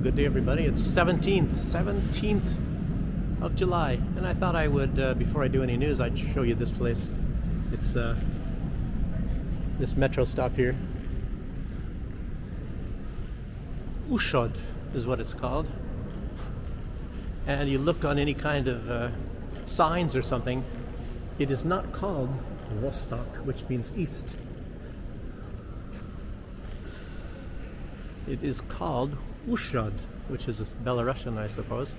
Good day, everybody. It's 17th of July, and I thought I would, before I do any news, I'd show you this place. It's this metro stop here. Ushod is what it's called. And you look on any kind of signs or something, it is not called Vostok, which means east. It is called Ushod, which is Belarusian, I suppose.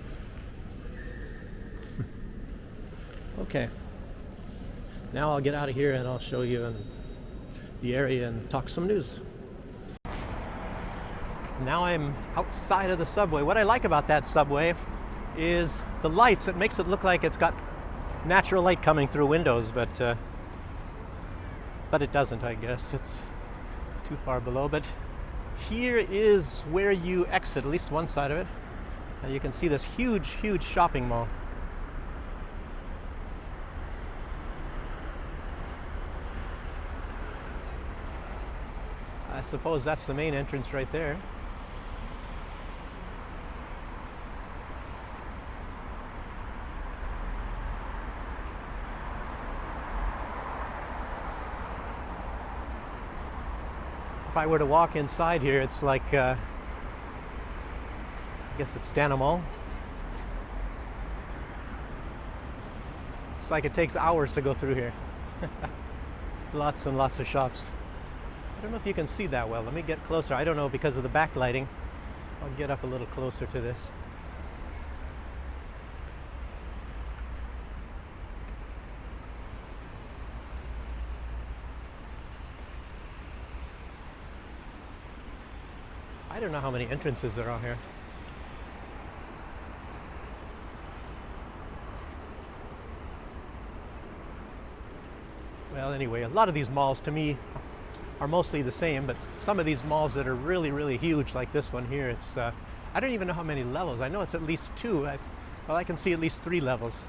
Okay, now I'll get out of here and I'll show you the area and talk some news. Now I'm outside of the subway. What I like about that subway is the lights. It makes it look like it's got natural light coming through windows, but it doesn't, I guess. It's too far below. But here is where you exit, at least one side of it, and you can see this huge shopping mall. I suppose that's the main entrance right there. If I were to walk inside here, it's like, I guess it's Danimal. It's like it takes hours to go through here. Lots and lots of shops. I don't know if you can see that well. Let me get closer. I don't know, because of the backlighting. I'll get up a little closer to this. I don't know how many entrances there are here. Well, anyway, a lot of these malls to me are mostly the same, but some of these malls that are really huge, like this one here, it's I don't even know how many levels. I know it's at least two. Well, I can see at least 3 levels.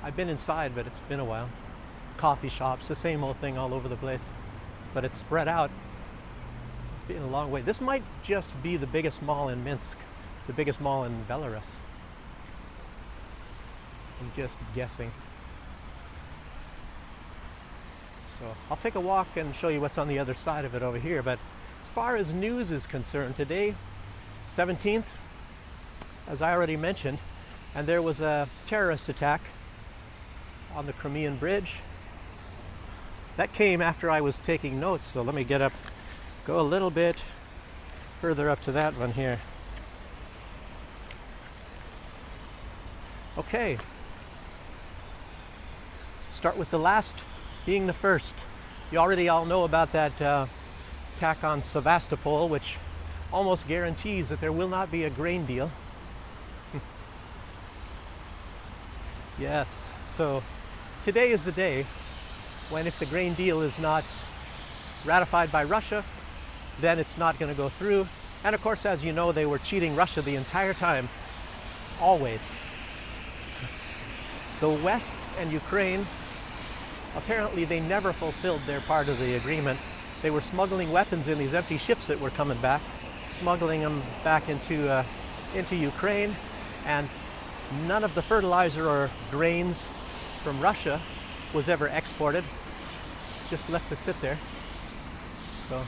I've been inside, but it's been a while. Coffee shops, the same old thing all over the place, but it's spread out in a long way. This might just be the biggest mall in Minsk, the biggest mall in Belarus. I'm just guessing. So I'll take a walk and show you what's on the other side of it over here. But as far as news is concerned, today, 17th, as I already mentioned, and there was a terrorist attack on the Crimean bridge. That came after I was taking notes, so let me get up, go a little bit further up to that one here. Okay. Start with the last being the first. You already all know about that attack on Sevastopol, which almost guarantees that there will not be a grain deal. Yes, so today is the day when, if the grain deal is not ratified by Russia, then it's not going to go through. And of course, as you know, they were cheating Russia the entire time, always. The West and Ukraine, apparently they never fulfilled their part of the agreement. They were smuggling weapons in these empty ships that were coming back, smuggling them back into Ukraine, and none of the fertilizer or grains from Russia was ever exported, just left to sit there. So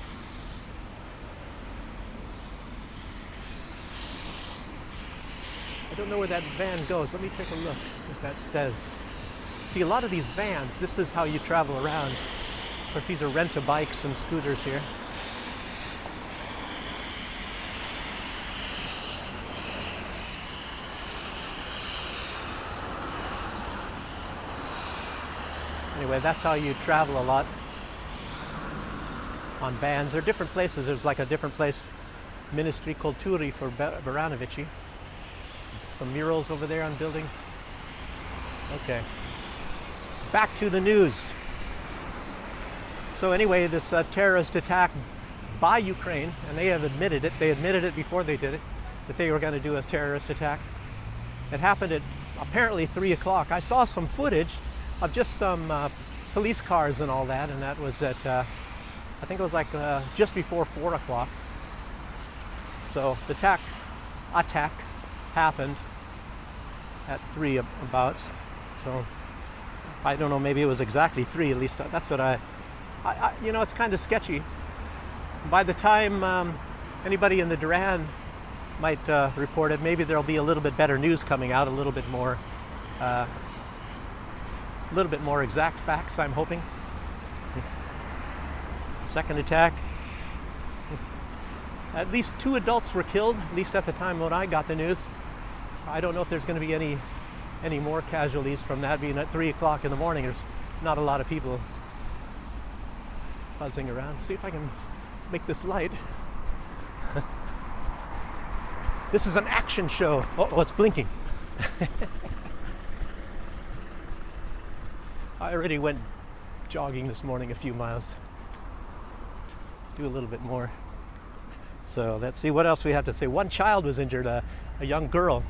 I don't know where that van goes. Let me take a look if that says. See, a lot of these vans, this is how you travel around. Of course, these are rent-a-bikes and scooters here. Anyway, that's how you travel a lot on vans. There are different places. There's like a different place, Ministry Kulturi for Baranovici. Some murals over there on buildings. Okay. Back to the news. So anyway, this terrorist attack by Ukraine, and they have admitted it. They admitted it before they did it, that they were going to do a terrorist attack. It happened at apparently 3 o'clock. I saw some footage of just some police cars and all that, and that was at, I think it was like just before 4 o'clock. So the attack attack happened at 3 about. So I don't know, maybe it was exactly 3, at least that's what I you know, it's kind of sketchy. By the time anybody in the Duran might report it, maybe there'll be a little bit better news coming out, a little bit more exact facts, I'm hoping. Second attack. At least 2 adults were killed, at least at the time when I got the news. I don't know if there's going to be any more casualties from that, being at 3 o'clock in the morning. There's not a lot of people buzzing around. See if I can make this light. This is an action show. Oh, it's blinking. I already went jogging this morning a few miles. Do a little bit more. So let's see what else we have to say. 1 child was injured, a young girl.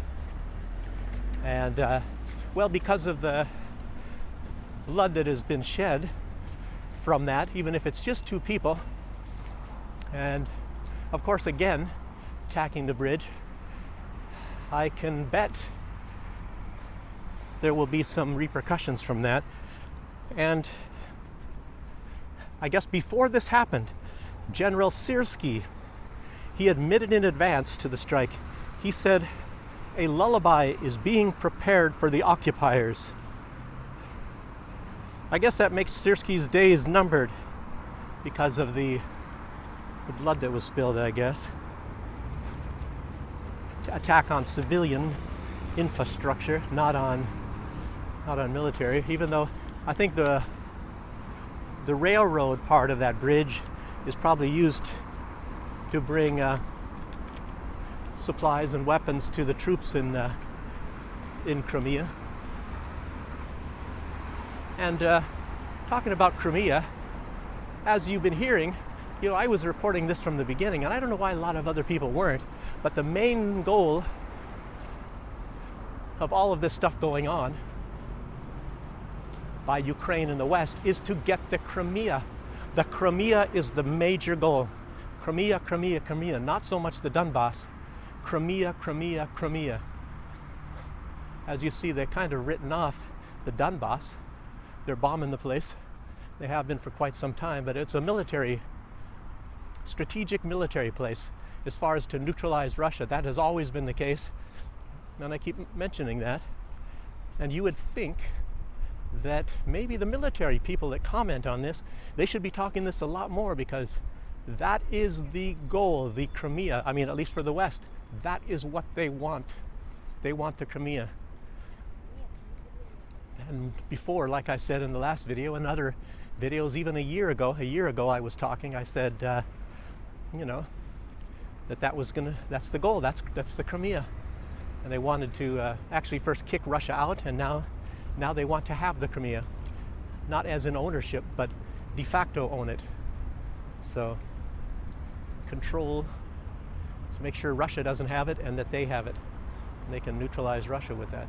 And well, because of the blood that has been shed from that, even if it's just 2 people, and of course, again, attacking the bridge, I can bet there will be some repercussions from that. And I guess before this happened, General Syrski, he admitted in advance to the strike. He said, a lullaby is being prepared for the occupiers. I guess that makes Syrski's days numbered because of the blood that was spilled, I guess. Attack on civilian infrastructure, not on military, even though I think the railroad part of that bridge is probably used to bring supplies and weapons to the troops in Crimea. And talking about Crimea, as you've been hearing, you know, I was reporting this from the beginning, and I don't know why a lot of other people weren't, but the main goal of all of this stuff going on by Ukraine in the West is to get the Crimea. The Crimea is the major goal. Crimea, Crimea, Crimea, not so much the Donbass. Crimea, Crimea, Crimea. As you see, they've kind of written off the Donbass. They're bombing the place. They have been for quite some time, but it's a strategic military place as far as to neutralize Russia. That has always been the case, and I keep mentioning that. And you would think that maybe the military people that comment on this, they should be talking this a lot more, because that is the goal, the Crimea. I mean, at least for the West, that is what they want. They want the Crimea. And before, like I said in the last video and other videos, even a year ago I was talking, I said, you know, that's the goal, that's the Crimea. And they wanted to actually first kick Russia out, and now they want to have the Crimea, not as in ownership, but de facto own it. So control, to make sure Russia doesn't have it and that they have it, and they can neutralize Russia with that.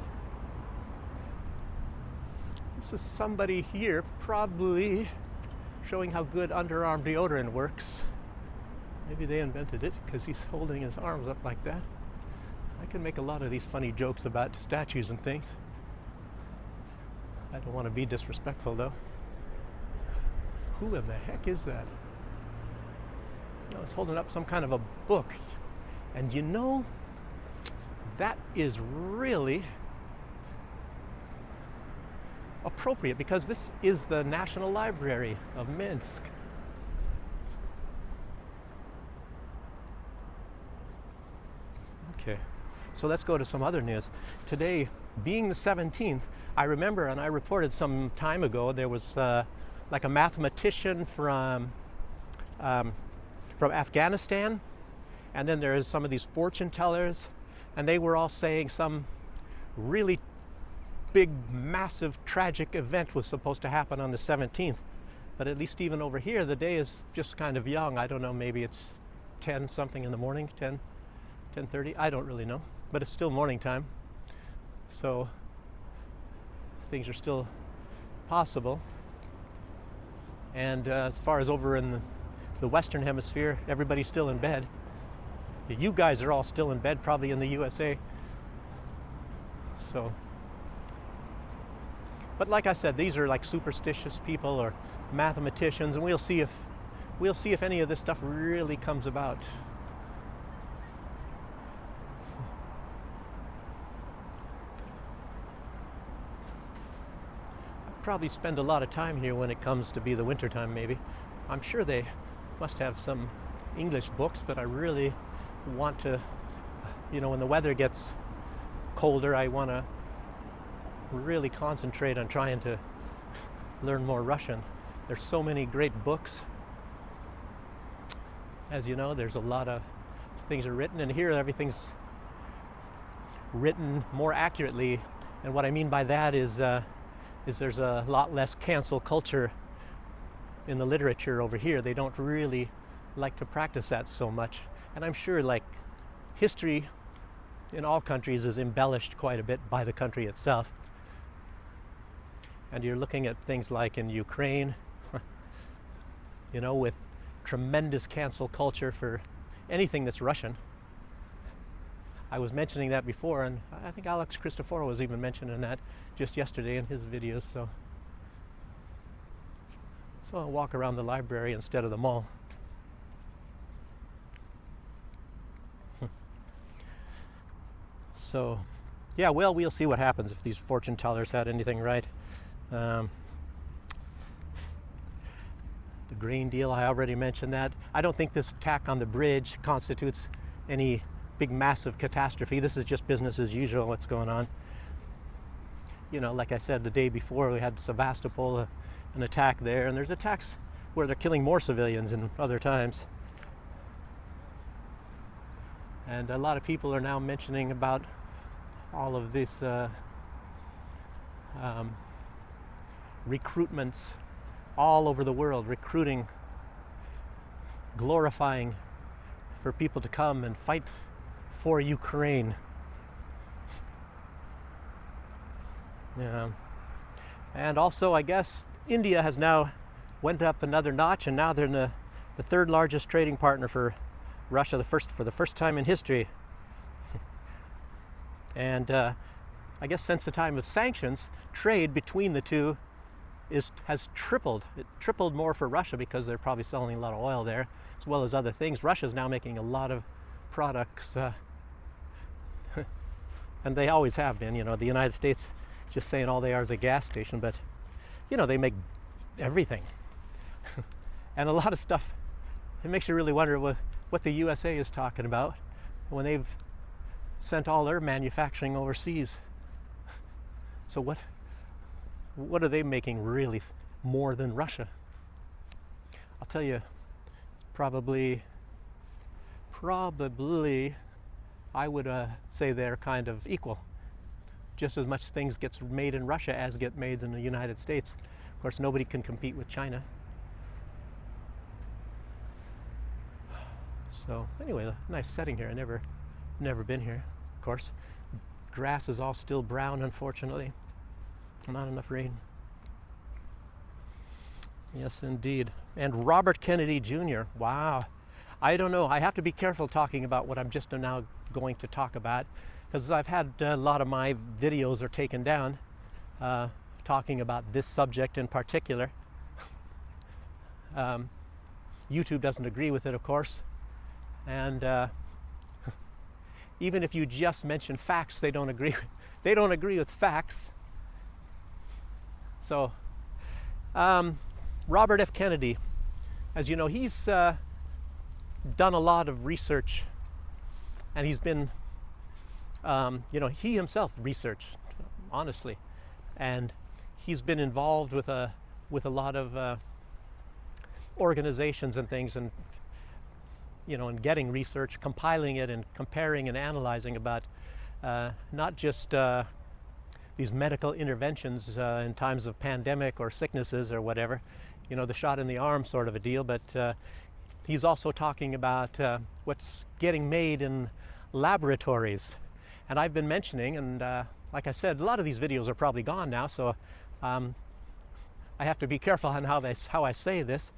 This is somebody here probably showing how good underarm deodorant works. Maybe they invented it, because he's holding his arms up like that. I can make a lot of these funny jokes about statues and things. I don't want to be disrespectful, though. Who in the heck is that? No, it's holding up some kind of a book. And you know, that is really appropriate, because this is the National Library of Minsk. Okay, so let's go to some other news. Today, being the 17th, I remember, and I reported some time ago, there was like a mathematician from Afghanistan, and then there's some of these fortune tellers, and they were all saying some really big, massive, tragic event was supposed to happen on the 17th. But at least even over here, the day is just kind of young. I don't know, maybe it's 10 something in the morning, 10:30, I don't really know. But it's still morning time. So things are still possible. And as far as over in the Western Hemisphere, everybody's still in bed. You guys are all still in bed, probably in the USA. So, but like I said, these are like superstitious people or mathematicians, and we'll see if any of this stuff really comes about. I'd probably spend a lot of time here when it comes to be the winter time, maybe. I'm sure they must have some English books, but I really want to, when the weather gets colder, I want to really concentrate on trying to learn more Russian. There's so many great books. As you know, there's a lot of things are written, and here everything's written more accurately. And what I mean by that is there's a lot less cancel culture in the literature over here. They don't really like to practice that so much. And I'm sure like history in all countries is embellished quite a bit by the country itself. And you're looking at things like in Ukraine, with tremendous cancel culture for anything that's Russian. I was mentioning that before, and I think Alex Christoforou was even mentioning that just yesterday in his videos. So I'll walk around the library instead of the mall. So, yeah, well, we'll see what happens if these fortune tellers had anything right. The grain deal, I already mentioned that. I don't think this attack on the bridge constitutes any big, massive catastrophe. This is just business as usual, what's going on. Like I said, the day before we had Sevastopol, an attack there, and there's attacks where they're killing more civilians in other times. And a lot of people are now mentioning about all of this recruitments all over the world, recruiting, glorifying for people to come and fight for Ukraine. Yeah. And also, I guess, India has now went up another notch, and now they're the third largest trading partner for Russia, for the first time in history. And I guess since the time of sanctions, trade between the two has tripled. It tripled more for Russia because they're probably selling a lot of oil there, as well as other things. Russia's now making a lot of products, and they always have been. The United States just saying all they are is a gas station, but they make everything. And a lot of stuff, it makes you really wonder what the USA is talking about when they've sent all their manufacturing overseas. So what are they making really more than Russia? I'll tell you, probably I would say they're kind of equal. Just as much things gets made in Russia as get made in the United States. Of course, nobody can compete with China. So anyway, a nice setting here. I never been here, of course. Grass is all still brown, unfortunately. Not enough rain. Yes, indeed. And Robert Kennedy Jr. Wow. I don't know. I have to be careful talking about what I'm just now going to talk about, because I've had a lot of my videos are taken down talking about this subject in particular. YouTube doesn't agree with it, of course. And even if you just mention facts, they don't agree. They don't agree with facts. So, Robert F. Kennedy, as you know, he's done a lot of research, and he's been, he himself researched, honestly, and he's been involved with a lot of organizations and things, and and getting research, compiling it, and comparing and analyzing about not just these medical interventions in times of pandemic or sicknesses or whatever, the shot in the arm sort of a deal, but he's also talking about what's getting made in laboratories. And I've been mentioning, and like I said, a lot of these videos are probably gone now, so I have to be careful on how I say this,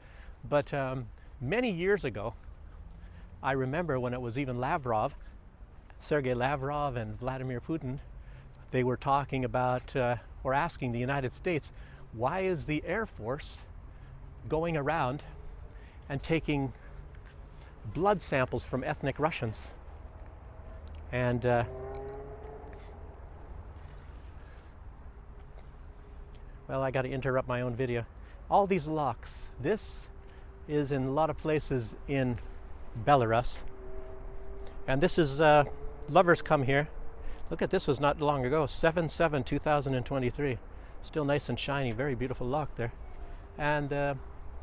but many years ago, I remember when it was even Sergei Lavrov and Vladimir Putin, they were talking about or asking the United States, why is the Air Force going around and taking blood samples from ethnic Russians? And well, I got to interrupt my own video. All these locks, this is in a lot of places in Belarus. And this is Lovers Come Here. Look at this, was not long ago, 7/7/2023. Still nice and shiny, very beautiful lock there. And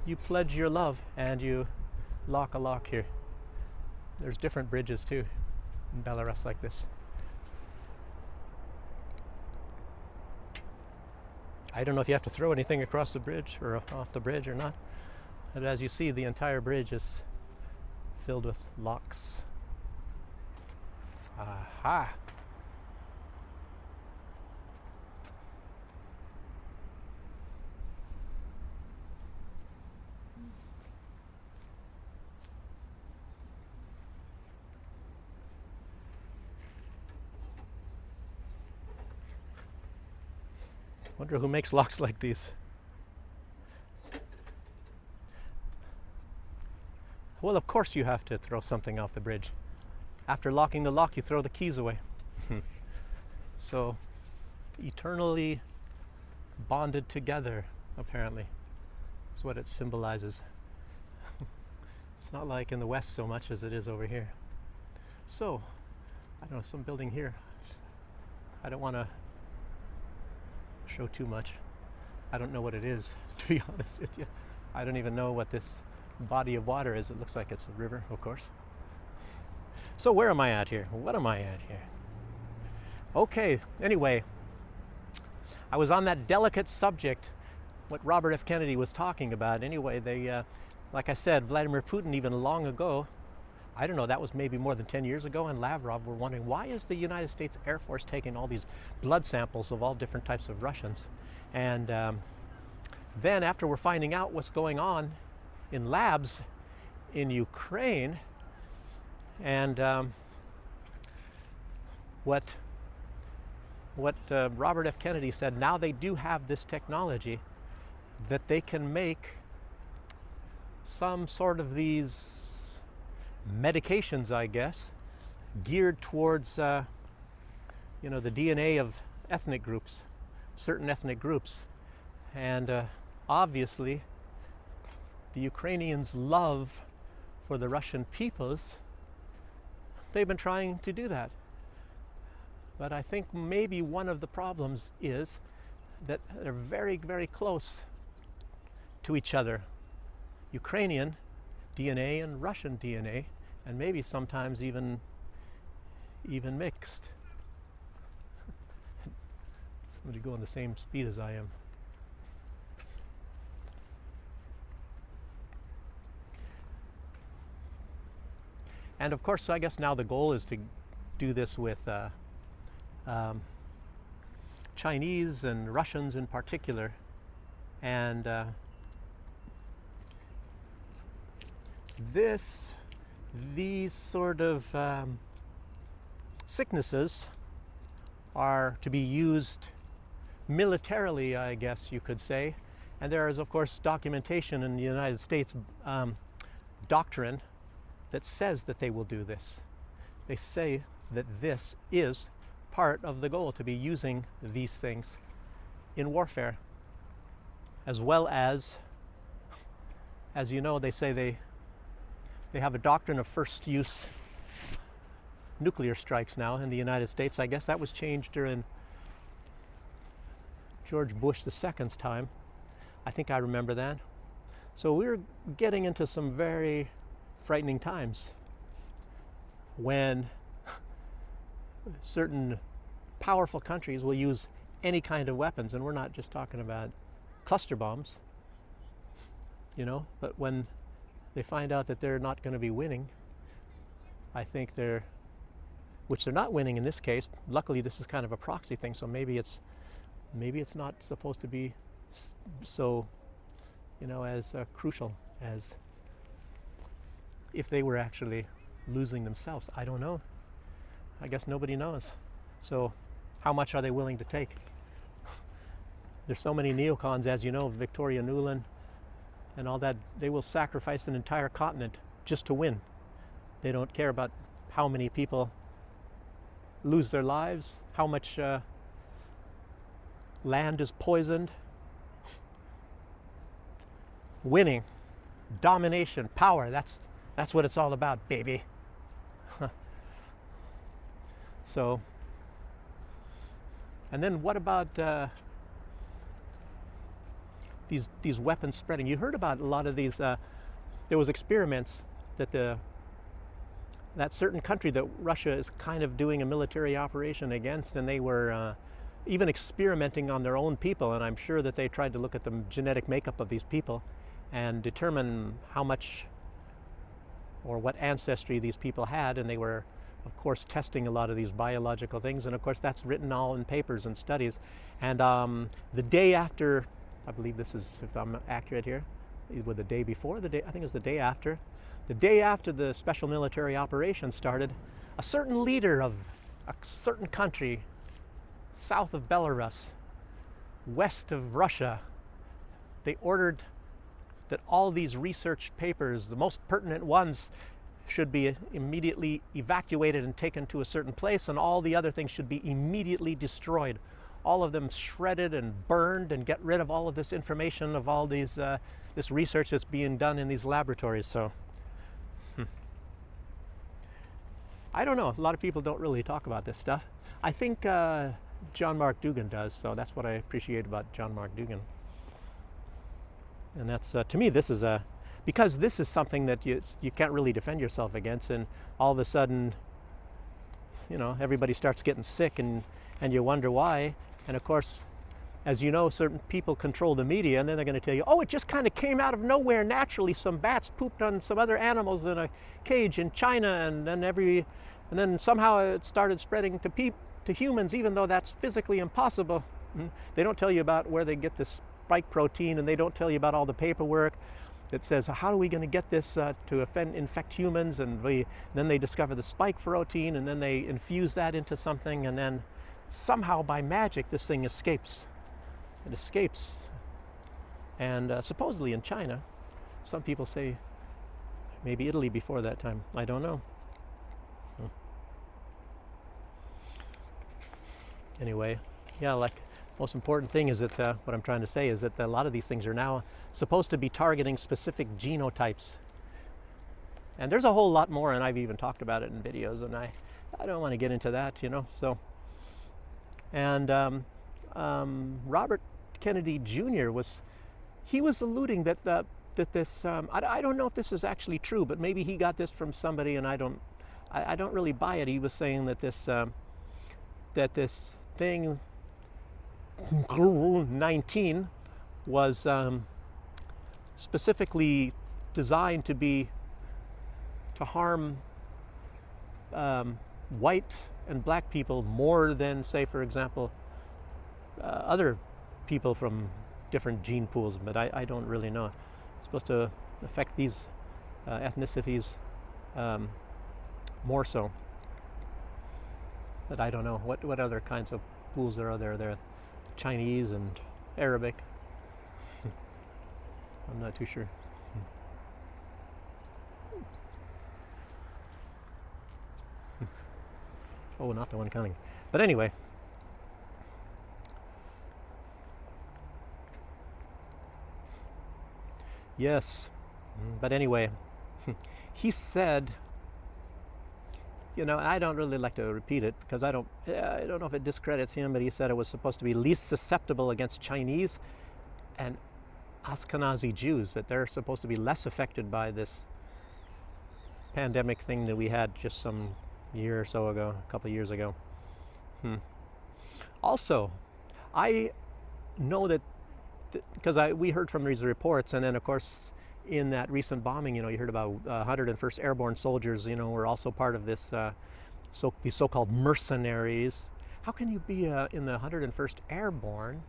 you pledge your love and you lock a lock here. There's different bridges too in Belarus like this. I don't know if you have to throw anything across the bridge or off the bridge or not. But as you see, the entire bridge is filled with locks. Aha! Wonder who makes locks like these. Well, of course you have to throw something off the bridge. After locking the lock, you throw the keys away. So, eternally bonded together, apparently. That's what it symbolizes. It's not like in the West so much as it is over here. So, I don't know, some building here. I don't want to show too much. I don't know what it is, to be honest with you. I don't even know what this body of water is. It looks like it's a river, of course. So where am I at here? What am I at here? Okay, anyway, I was on that delicate subject, what Robert F. Kennedy was talking about. Anyway, they, like I said, Vladimir Putin, even long ago, I don't know, that was maybe more than 10 years ago, and Lavrov were wondering, why is the United States Air Force taking all these blood samples of all different types of Russians? And then after we're finding out what's going on in labs in Ukraine, and what Robert F. Kennedy said, now they do have this technology that they can make some sort of these medications, I guess, geared towards you know, the DNA of ethnic groups, certain ethnic groups. And obviously the Ukrainians' love for the Russian peoples, they've been trying to do that. But I think maybe one of the problems is that they're very, very close to each other. Ukrainian DNA and Russian DNA, and maybe sometimes even mixed. Somebody going the same speed as I am. And of course, I guess now the goal is to do this with Chinese and Russians in particular, and these sort of sicknesses are to be used militarily, I guess you could say. And there is, of course, documentation in the United States doctrine that says that they will do this. They say that this is part of the goal, to be using these things in warfare, as well as you know, they say they have a doctrine of first use nuclear strikes now in the United States. I guess that was changed during George Bush II's time. I think I remember that. So we're getting into some very frightening times when certain powerful countries will use any kind of weapons, and we're not just talking about cluster bombs, you know, but when they find out that they're not going to be winning, I think which they're not winning in this case. Luckily, this is kind of a proxy thing, so maybe it's not supposed to be so, you know, as crucial as if they were actually losing themselves? I don't know. I guess nobody knows. So how much are they willing to take? There's so many neocons, as you know, Victoria Nuland and all that. They will sacrifice an entire continent just to win. They don't care about how many people lose their lives, how much land is poisoned. Winning, domination, power, that's what it's all about, baby. So, and then what about these weapons spreading? You heard about a lot of these. There was experiments that that certain country that Russia is kind of doing a military operation against, and they were even experimenting on their own people. And I'm sure that they tried to look at the genetic makeup of these people and determine how much or what ancestry these people had. And they were, of course, testing a lot of these biological things. And of course, that's written all in papers and studies. And the day after, I believe this is, if I'm accurate here, with the day before, I think it was the day after the special military operation started, a certain leader of a certain country, south of Belarus, west of Russia, they ordered that all these research papers, the most pertinent ones, should be immediately evacuated and taken to a certain place, and all the other things should be immediately destroyed. All of them shredded and burned, and get rid of all of this information of all these this research that's being done in these laboratories. So I don't know, a lot of people don't really talk about this stuff. I think John Mark Dougan does, so that's what I appreciate about John Mark Dougan. And that's, to me, this is because this is something that you can't really defend yourself against, and all of a sudden, you know, everybody starts getting sick, and you wonder why. And of course, as you know, certain people control the media, and then they're going to tell you, oh, it just kind of came out of nowhere naturally. Some bats pooped on some other animals in a cage in China, and then somehow it started spreading to humans, even though that's physically impossible. They don't tell you about where they get this spike protein, and they don't tell you about all the paperwork that says, how are we going to get this to infect humans? And then they discover the spike protein, and then they infuse that into something, and then somehow by magic this thing escapes. It escapes. And supposedly in China, some people say maybe Italy before that time. I don't know. Anyway, yeah, like, most important thing is that what I'm trying to say is that a lot of these things are now supposed to be targeting specific genotypes. And there's a whole lot more, and I've even talked about it in videos, and I don't want to get into that, you know. So, and Robert Kennedy Jr. was alluding that this I don't know if this is actually true, but maybe he got this from somebody, and I don't really buy it. He was saying that this thing 19 was specifically designed to harm white and black people more than, say, for example, other people from different gene pools. But I don't really know. It's supposed to affect these ethnicities more so. But I don't know what other kinds of pools there are there. There are Chinese and Arabic. I'm not too sure. Oh, not the one coming. But anyway. Yes. But anyway, he said, you know, I don't really like to repeat it because I don't know if it discredits him, but he said it was supposed to be least susceptible against Chinese and Ashkenazi Jews, that they're supposed to be less affected by this pandemic thing that we had just some year or so ago, a couple of years ago. Also, I know that because we heard from these reports, and then of course in that recent bombing, you know, you heard about 101st Airborne soldiers, you know, were also part of this, these so-called mercenaries. How can you be in the 101st Airborne?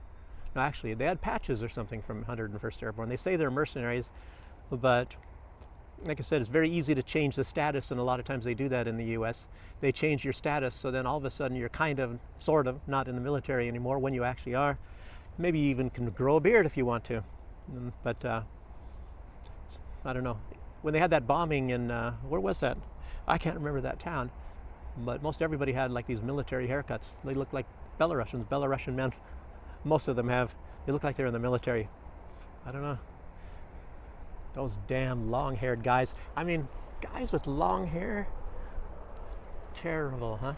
No, actually, they had patches or something from 101st Airborne. They say they're mercenaries, but like I said, it's very easy to change the status, and a lot of times they do that in the US. They change your status, so then all of a sudden you're kind of, sort of, not in the military anymore when you actually are. Maybe you even can grow a beard if you want to. But I don't know. When they had that bombing in, where was that? I can't remember that town. But most everybody had like these military haircuts. They look like Belarusians, Belarusian men. Most of them have. They look like they're in the military. I don't know. Those damn long-haired guys. I mean, guys with long hair. Terrible, huh?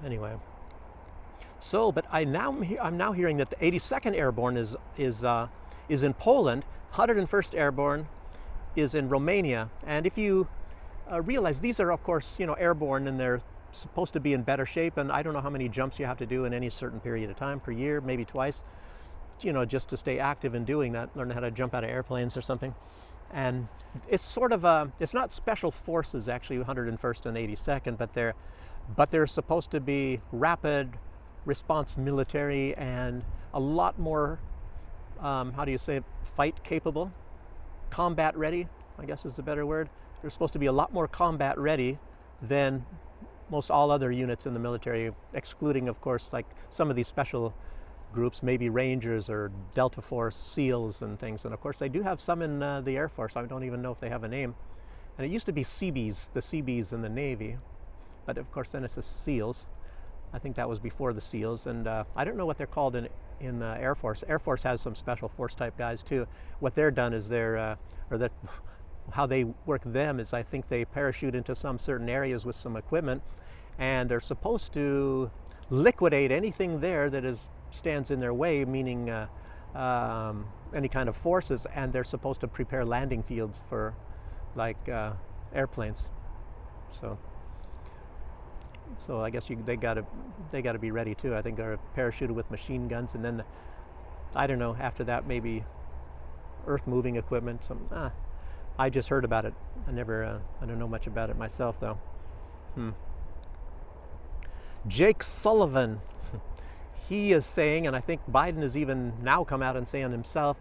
Anyway. So, but I'm now hearing that the 82nd Airborne is in Poland. 101st Airborne is in Romania. And if you realize these are, of course, airborne, and they're supposed to be in better shape. And I don't know how many jumps you have to do in any certain period of time per year, maybe twice. Just to stay active in doing that, learn how to jump out of airplanes or something. And it's sort of it's not special forces actually, 101st and 82nd, but they're supposed to be rapid response military and a lot more, how do you say, fight capable, combat ready, I guess is the better word. They're supposed to be a lot more combat ready than most all other units in the military, excluding, of course, like some of these special groups, maybe Rangers or Delta Force, SEALs and things. And of course they do have some in the Air Force. I don't even know if they have a name. And it used to be Seabees, the Seabees in the Navy. But of course then it's the SEALs. I think that was before the SEALs. And I don't know what they're called in the Air Force. Air Force has some special force type guys too. What they're done is how they work them is, I think they parachute into some certain areas with some equipment, and they're supposed to liquidate anything there that stands in their way, meaning any kind of forces, and they're supposed to prepare landing fields for like airplanes. So I guess they gotta be ready too. I think they're parachuted with machine guns, and then I don't know, after that maybe earth moving equipment. I just heard about it. I don't know much about it myself though. Jake Sullivan, he is saying, and I think Biden has even now come out and saying himself,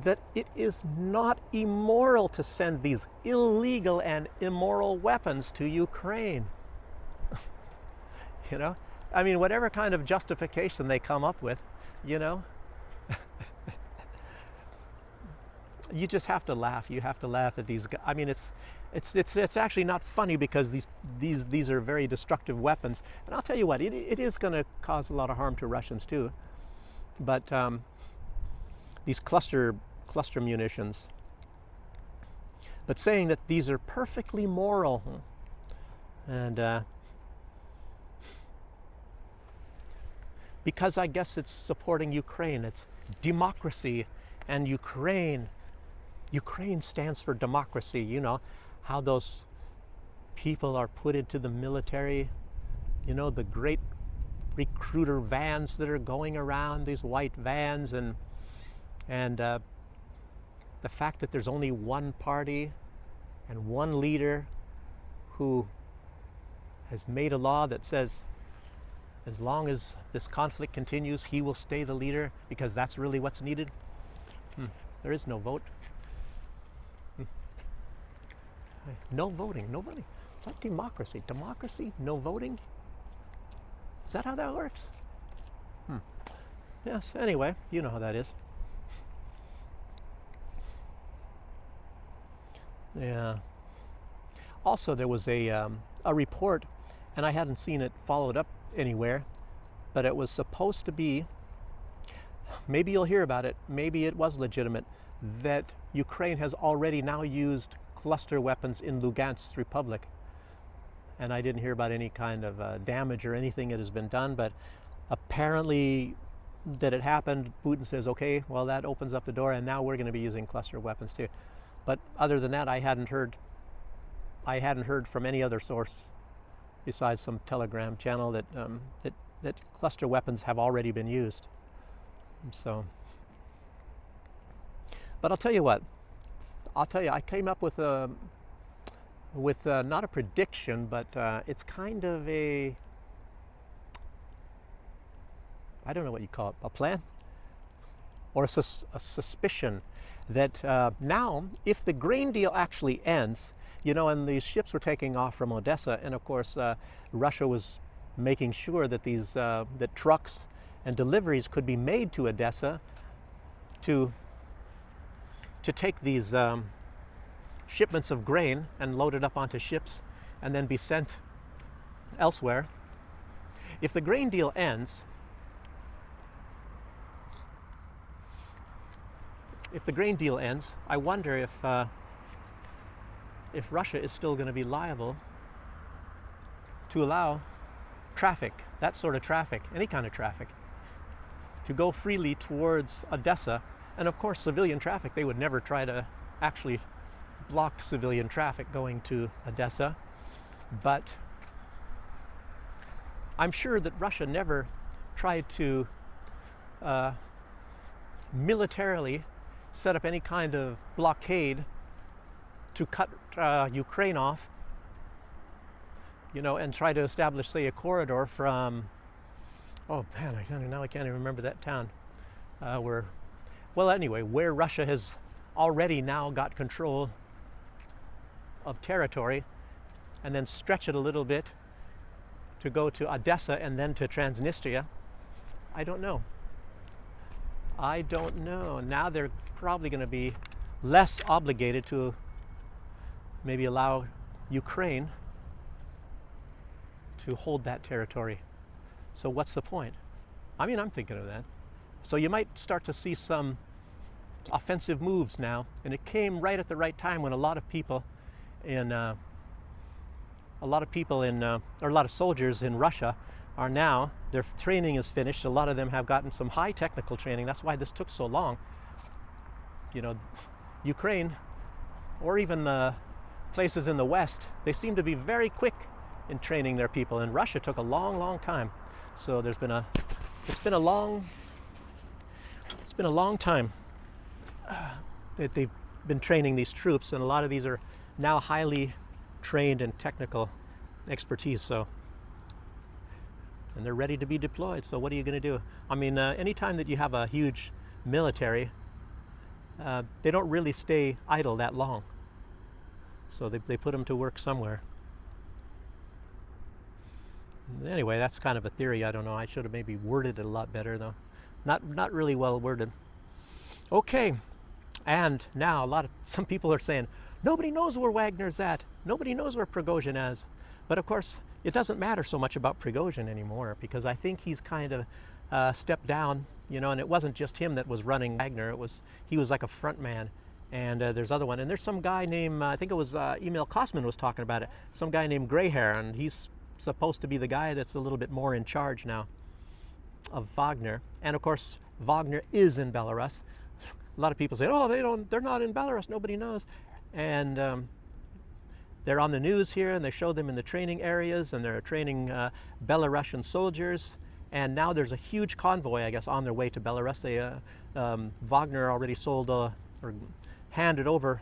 that it is not immoral to send these illegal and immoral weapons to Ukraine. I mean, whatever kind of justification they come up with, you just have to laugh. You have to laugh at these guys. I mean, it's actually not funny, because these are very destructive weapons. And I'll tell you what, it is going to cause a lot of harm to Russians too. But these cluster munitions. But saying that these are perfectly moral, and because I guess it's supporting Ukraine, it's democracy, and Ukraine stands for democracy. How those people are put into the military, the great recruiter vans that are going around, these white vans, and the fact that there's only one party and one leader who has made a law that says as long as this conflict continues, he will stay the leader, because that's really what's needed. There is no vote. No voting, no voting. It's like democracy. Democracy, no voting? Is that how that works? Yes, anyway, you know how that is. Yeah. Also, there was a report, and I hadn't seen it followed up anywhere, but it was supposed to be, maybe you'll hear about it, maybe it was legitimate, that Ukraine has already now used cluster weapons in Lugansk Republic. And I didn't hear about any kind of damage or anything that has been done, but apparently that it happened. Putin says, okay, well, that opens up the door, and now we're going to be using cluster weapons too. But other than that, I hadn't heard from any other source besides some Telegram channel that cluster weapons have already been used. So, but I'll tell you what. I came up with not a prediction, but it's kind of I don't know what you call it, a plan. or a suspicion that now, if the grain deal actually ends, you know, and these ships were taking off from Odessa, and of course Russia was making sure that these that trucks and deliveries could be made to Odessa to take these shipments of grain and load it up onto ships and then be sent elsewhere. If the grain deal ends, I wonder if Russia is still going to be liable to allow traffic, that sort of traffic, any kind of traffic, to go freely towards Odessa. And of course, civilian traffic, they would never try to actually block civilian traffic going to Odessa. But I'm sure that Russia never tried to militarily set up any kind of blockade to cut Ukraine off, you know, and try to establish, say, a corridor from, oh man, I can't even remember that town, where Russia has already now got control of territory, and then stretch it a little bit to go to Odessa and then to Transnistria. I don't know. Now they're probably going to be less obligated to maybe allow Ukraine to hold that territory. So what's the point? I mean, I'm thinking of that. So you might start to see some offensive moves now, and it came right at the right time when a lot of soldiers in Russia are now, their training is finished. A lot of them have gotten some high technical training. That's why this took so long. You know, Ukraine, or even places in the West, they seem to be very quick in training their people. And Russia took a long, long time. So it's been a long time that they've been training these troops, and a lot of these are now highly trained in technical expertise. So, and they're ready to be deployed. So what are you going to do? I mean, anytime that you have a huge military, they don't really stay idle that long. So they put them to work somewhere. Anyway, that's kind of a theory. I don't know. I should have maybe worded it a lot better, though. Not really well worded. Okay, and now some people are saying nobody knows where Wagner's at. Nobody knows where Prigozhin is. But of course, it doesn't matter so much about Prigozhin anymore, because I think he's kind of stepped down. You know, and it wasn't just him that was running Wagner. He was like a front man. And there's other one, and there's some guy named I think it was Emil Kosman was talking about it. Some guy named Greyhair, and he's supposed to be the guy that's a little bit more in charge now of Wagner. And of course, Wagner is in Belarus. A lot of people say, "Oh, they're not in Belarus. Nobody knows." And they're on the news here, and they show them in the training areas, and they're training Belarusian soldiers. And now there's a huge convoy, I guess, on their way to Belarus. Wagner already sold or handed over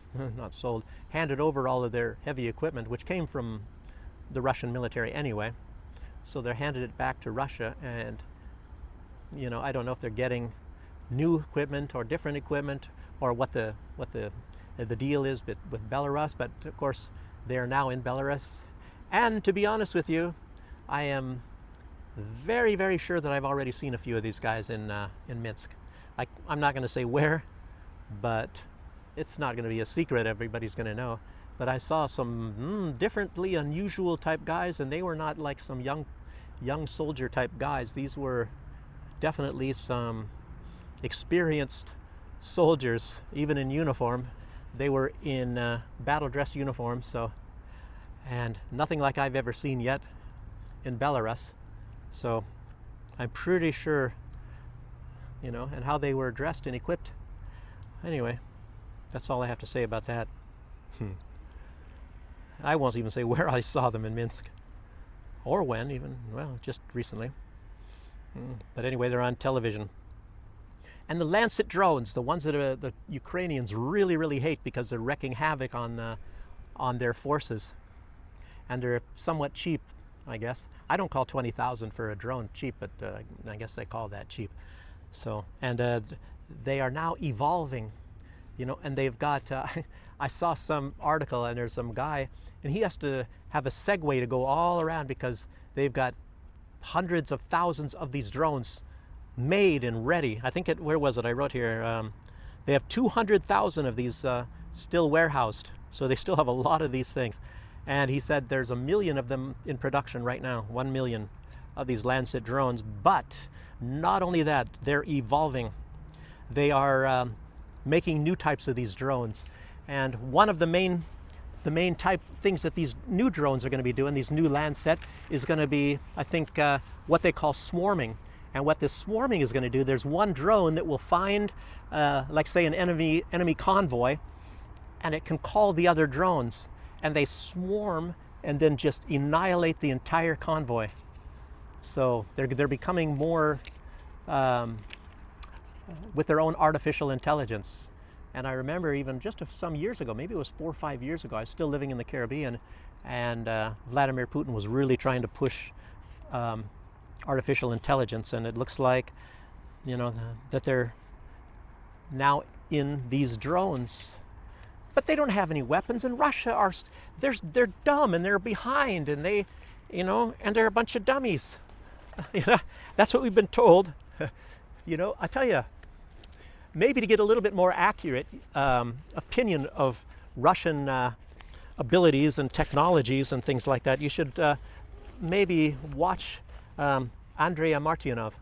all of their heavy equipment, which came from the Russian military anyway. So they're handed it back to Russia, and you know, I don't know if they're getting new equipment or different equipment, or what the deal is with Belarus. But of course, they are now in Belarus. And to be honest with you, I am very, very sure that I've already seen a few of these guys in Minsk. I'm not going to say where, but it's not going to be a secret. Everybody's going to know. But I saw some differently unusual type guys, and they were not like some young soldier type guys. These were definitely some experienced soldiers, even in uniform. They were in battle dress uniforms, and nothing like I've ever seen yet in Belarus. So I'm pretty sure, you know, and how they were dressed and equipped. Anyway, that's all I have to say about that. I won't even say where I saw them in Minsk, or when even, well, just recently. But anyway, they're on television. And the Lancet drones, the ones that the Ukrainians really, really hate, because they're wreaking havoc on their forces. And they're somewhat cheap, I guess. I don't call 20,000 for a drone cheap, but I guess they call that cheap. So, and they are now evolving, you know, and they've got, I saw some article and there's some guy and he has to have a Segway to go all around because they've got hundreds of thousands of these drones made and ready. I think where was it? I wrote here, they have 200,000 of these still warehoused. So they still have a lot of these things. And he said there's 1 million of them in production right now, 1 million of these Lancet drones. But not only that, they're evolving. They are making new types of these drones. And one of the main type things that these new drones are going to be doing, these new Lancet, is going to be, I think, what they call swarming. And what this swarming is going to do, there's one drone that will find, like say, an enemy convoy, and it can call the other drones, and they swarm and then just annihilate the entire convoy. So they're becoming more with their own artificial intelligence. And I remember even just some years ago, maybe it was 4 or 5 years ago, I was still living in the Caribbean, and Vladimir Putin was really trying to push artificial intelligence, and it looks like, you know, that they're now in these drones. But they don't have any weapons, and Russia they're dumb and they're behind, and they, you know, and they're a bunch of dummies. You know, that's what we've been told. You know, I tell you, maybe to get a little bit more accurate opinion of Russian abilities and technologies and things like that, you should maybe watch Andrei Martyanov,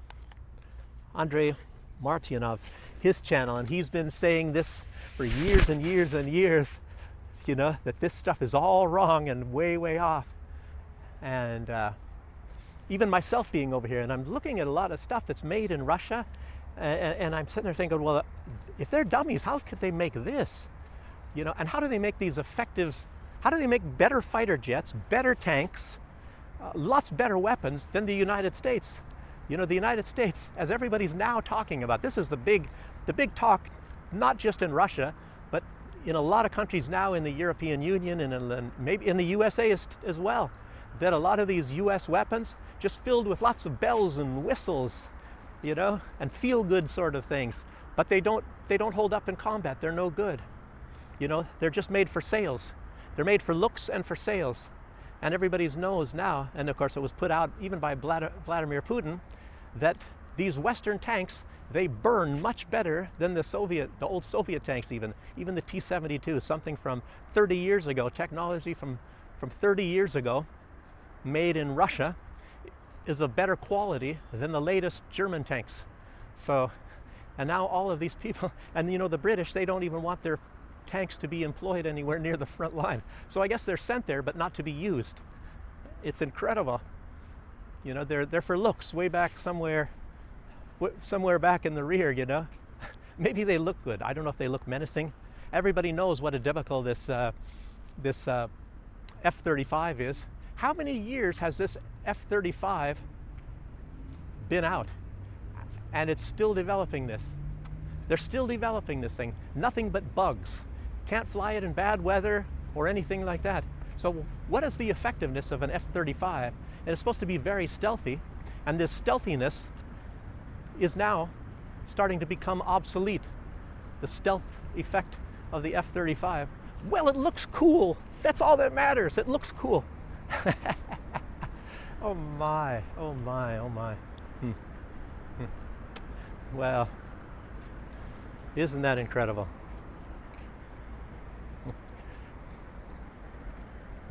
his channel, and he's been saying this for years and years and years, you know, that this stuff is all wrong and way, way off. And even myself being over here, and I'm looking at a lot of stuff that's made in Russia, and I'm sitting there thinking, well, if they're dummies, how could they make this? You know, and how do they make these effective, how do they make better fighter jets, better tanks, lots better weapons than the United States? You know, the United States, as everybody's now talking about, this is the big talk, not just in Russia, but in a lot of countries now in the European Union and maybe in the USA as well, that a lot of these US weapons just filled with lots of bells and whistles, you know, and feel-good sort of things, but they don't hold up in combat. They're no good. You know, they're just made for sales. They're made for looks and for sales. And everybody knows now, and of course it was put out even by Vladimir Putin, that these Western tanks, they burn much better than the old Soviet tanks even the T-72, something from 30 years ago, technology from 30 years ago, made in Russia, is of better quality than the latest German tanks. So, and now all of these people, and you know, the British, they don't even want their tanks to be employed anywhere near the front line. So I guess they're sent there, but not to be used. It's incredible. You know, they're for looks, way back somewhere back in the rear, you know. Maybe they look good. I don't know if they look menacing. Everybody knows what a debacle this F-35 is. How many years has this F-35 been out? And it's still developing this. They're still developing this thing. Nothing but bugs. Can't fly it in bad weather or anything like that. So what is the effectiveness of an F-35? And it's supposed to be very stealthy, and this stealthiness is now starting to become obsolete. The stealth effect of the F-35. Well, it looks cool. That's all that matters. It looks cool. Oh my, oh my, oh my. Well, isn't that incredible?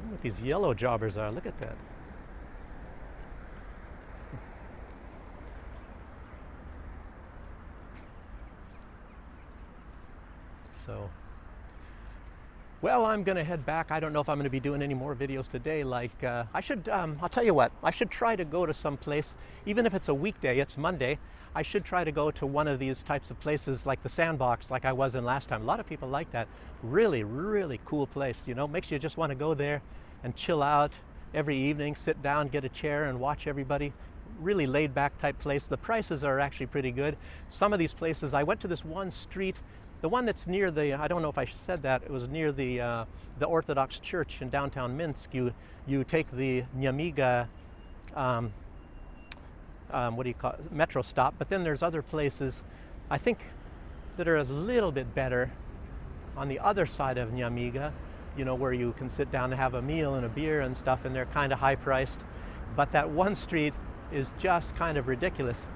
What these yellow jobbers are, look at that. So, well, I'm going to head back. I don't know if I'm going to be doing any more videos today. Like, I should, I'll tell you what, I should try to go to some place, even if it's a weekday, it's Monday, I should try to go to one of these types of places like the Sandbox, like I was in last time. A lot of people like that. Really, really cool place, you know, makes you just want to go there and chill out every evening, sit down, get a chair and watch everybody. Really laid back type place. The prices are actually pretty good. Some of these places, I went to this one street, the one that's near the, I don't know if I said that, it was near the Orthodox Church in downtown Minsk. You take the Nyamiga, what do you call it, metro stop, but then there's other places. I think that are a little bit better on the other side of Nyamiga, you know, where you can sit down and have a meal and a beer and stuff, and they're kind of high priced. But that one street is just kind of ridiculous.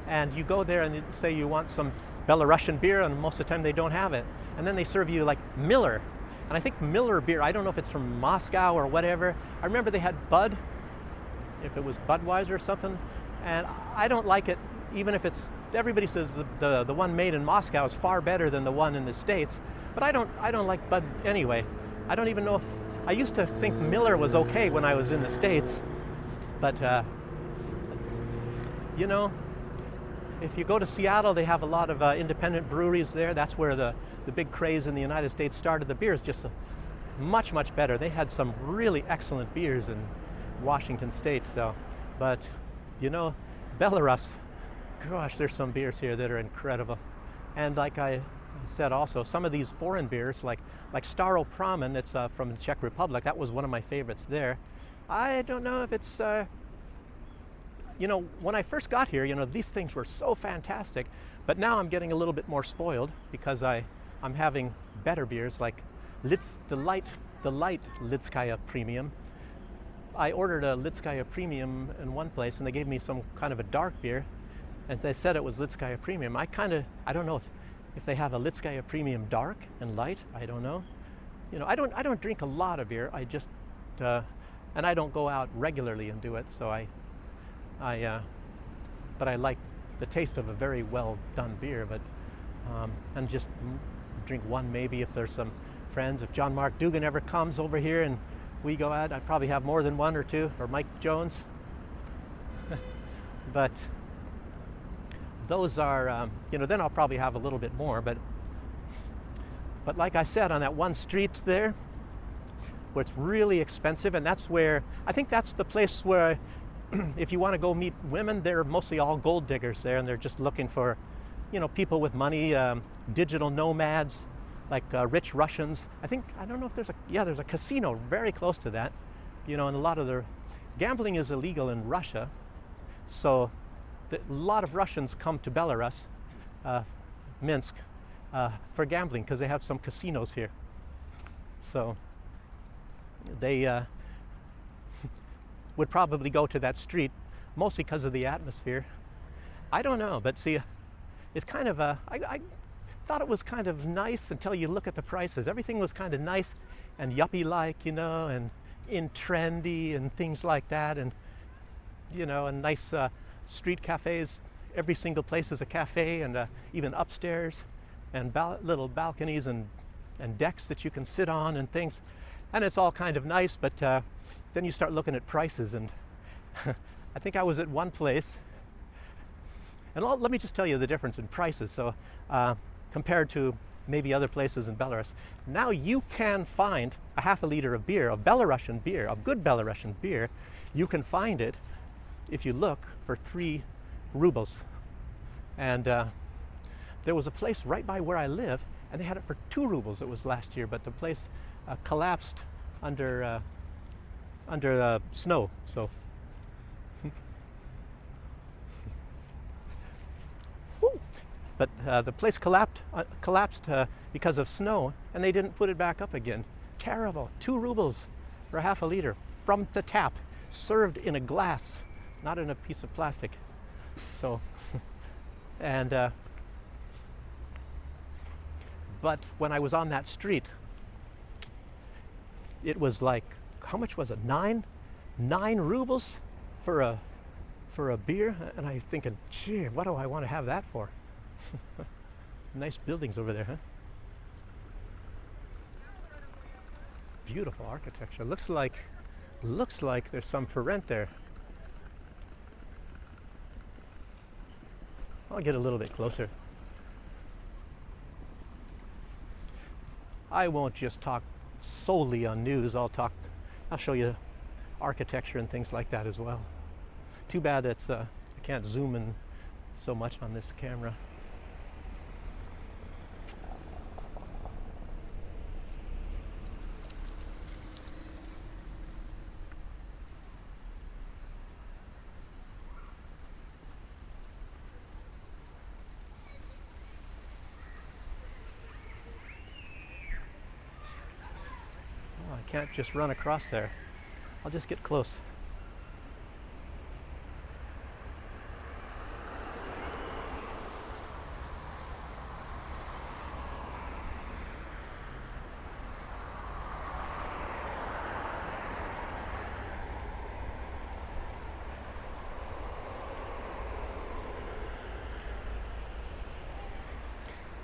And you go there and you say you want some Belarusian beer, and most of the time they don't have it. And then they serve you like Miller. And I think Miller beer, I don't know if it's from Moscow or whatever. I remember they had Bud, if it was Budweiser or something. And I don't like it, even if it's, everybody says the one made in Moscow is far better than the one in the States. But I don't like Bud anyway. I don't even know if, I used to think Miller was okay when I was in the States. But, you know, if you go to Seattle, they have a lot of independent breweries there. That's where the big craze in the United States started. The beer is just much, much better. They had some really excellent beers in Washington State, though. But, you know, Belarus, gosh, there's some beers here that are incredible. And like I said also, some of these foreign beers, like Staropramen, it's from the Czech Republic. That was one of my favorites there. I don't know if it's, you know, when I first got here, you know, these things were so fantastic, but now I'm getting a little bit more spoiled because I'm having better beers like the light Lidskaya Premium. I ordered a Lidskaya Premium in one place and they gave me some kind of a dark beer and they said it was Lidskaya Premium. I don't know if they have a Lidskaya Premium dark and light, I don't know. You know, I don't drink a lot of beer, I just, and I don't go out regularly and do it, so but I like the taste of a very well done beer, but and just drink one maybe if there's some friends. If John Mark Dugan ever comes over here and we go out, I'd probably have more than one or two, or Mike Jones. But those are, you know, then I'll probably have a little bit more, but like I said, on that one street there, where it's really expensive, and that's where, I think that's the place where if you want to go meet women, they're mostly all gold diggers there, and they're just looking for, you know, people with money, digital nomads, like rich Russians. I don't know if there's a casino very close to that, you know, and a lot of the gambling is illegal in Russia, so a lot of Russians come to Belarus, Minsk, for gambling because they have some casinos here. So they would probably go to that street, mostly because of the atmosphere. I don't know, but see, it's kind of I thought it was kind of nice until you look at the prices. Everything was kind of nice and yuppie-like, you know, and in trendy and things like that, and you know, and nice street cafes. Every single place is a cafe, and even upstairs, and little balconies and decks that you can sit on and things, and it's all kind of nice. But then you start looking at prices, and I think I was at one place, and let me just tell you the difference in prices. So compared to maybe other places in Belarus, now you can find a half a liter of beer, of Belarusian beer, of good Belarusian beer. You can find it, if you look, for 3 rubles. And there was a place right by where I live, and they had it for 2 rubles. It was last year, but the place collapsed under snow. So, but the place collapsed because of snow, and they didn't put it back up again. Terrible. 2 rubles for half a liter from the tap, served in a glass, not in a piece of plastic. So, and but when I was on that street, it was like, how much was it? 9 rubles for a beer, and I'm thinking, gee, what do I want to have that for? Nice buildings over there, huh? Beautiful architecture. Looks like there's some for rent there. I'll get a little bit closer. I won't just talk solely on news. I'll show you architecture and things like that as well. Too bad it's I can't zoom in so much on this camera. can't just run across there. I'll just get close.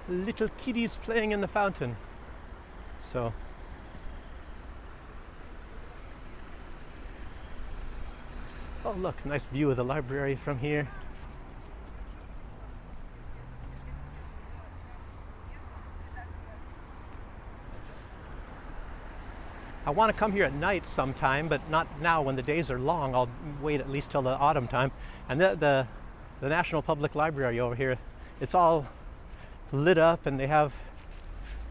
Little kiddies playing in the fountain. So oh look, nice view of the library from here. I want to come here at night sometime, but not now when the days are long. I'll wait at least till the autumn time. And the National Public Library over here, it's all lit up and they have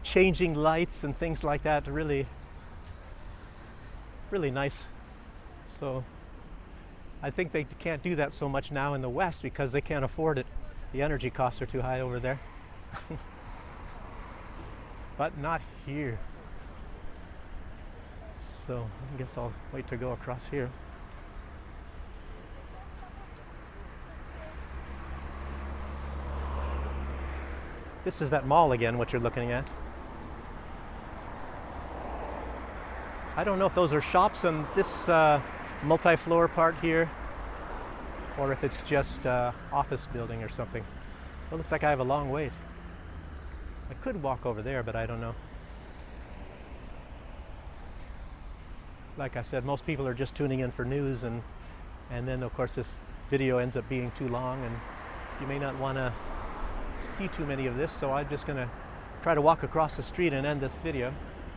changing lights and things like that. Really, really nice. So I think they can't do that so much now in the West because they can't afford it. The energy costs are too high over there. But not here. So I guess I'll wait to go across here. This is that mall again, what you're looking at. I don't know if those are shops in this multi-floor part here, or if it's just office building or something. It looks like I have a long wait. I could walk over there, but I don't know. Like I said, most people are just tuning in for news, and then of course this video ends up being too long, and you may not want to see too many of this, so I'm just going to try to walk across the street and end this video.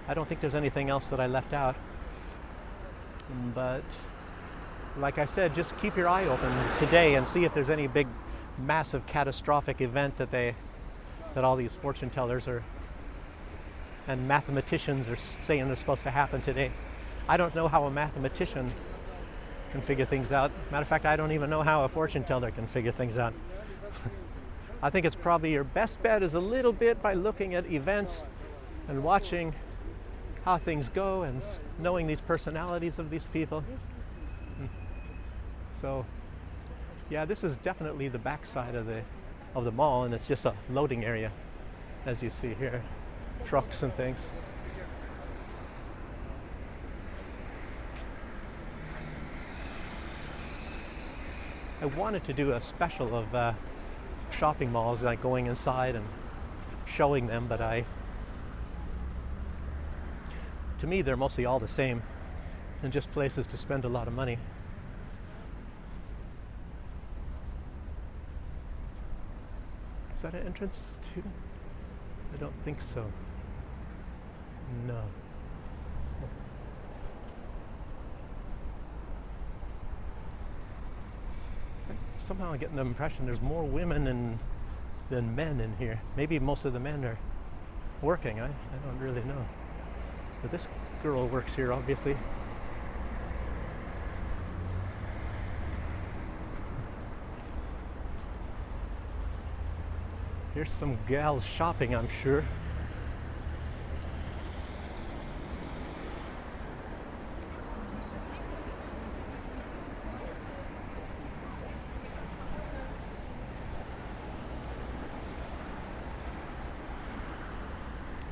I don't think there's anything else that I left out, but like I said, just keep your eye open today and see if there's any big massive catastrophic event that all these fortune tellers and mathematicians are saying they're supposed to happen today. I don't know how a mathematician can figure things out. Matter of fact, I don't even know how a fortune teller can figure things out. I think it's probably your best bet is a little bit by looking at events and watching how things go and knowing these personalities of these people. So yeah, this is definitely the backside of the mall, and it's just a loading area, as you see here, trucks and things. I wanted to do a special of shopping malls, like going inside and showing them, but to me they're mostly all the same and just places to spend a lot of money. Is that an entrance too? I don't think so. No. Somehow I'm getting the impression there's more women than men in here. Maybe most of the men are working. I don't really know. But this girl works here, obviously. Here's some gals shopping, I'm sure.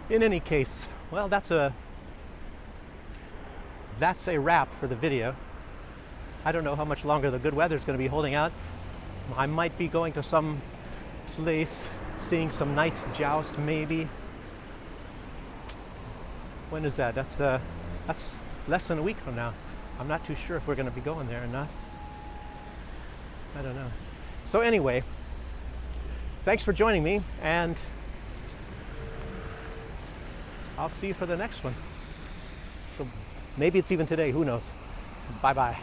In any case, well, that's a wrap for the video. I don't know how much longer the good weather is going to be holding out. I might be going to some place, seeing some knights joust, maybe. When is that? That's less than a week from now. I'm not too sure if we're going to be going there or not. I don't know. So anyway, thanks for joining me, and I'll see you for the next one. So maybe it's even today, who knows? Bye-bye.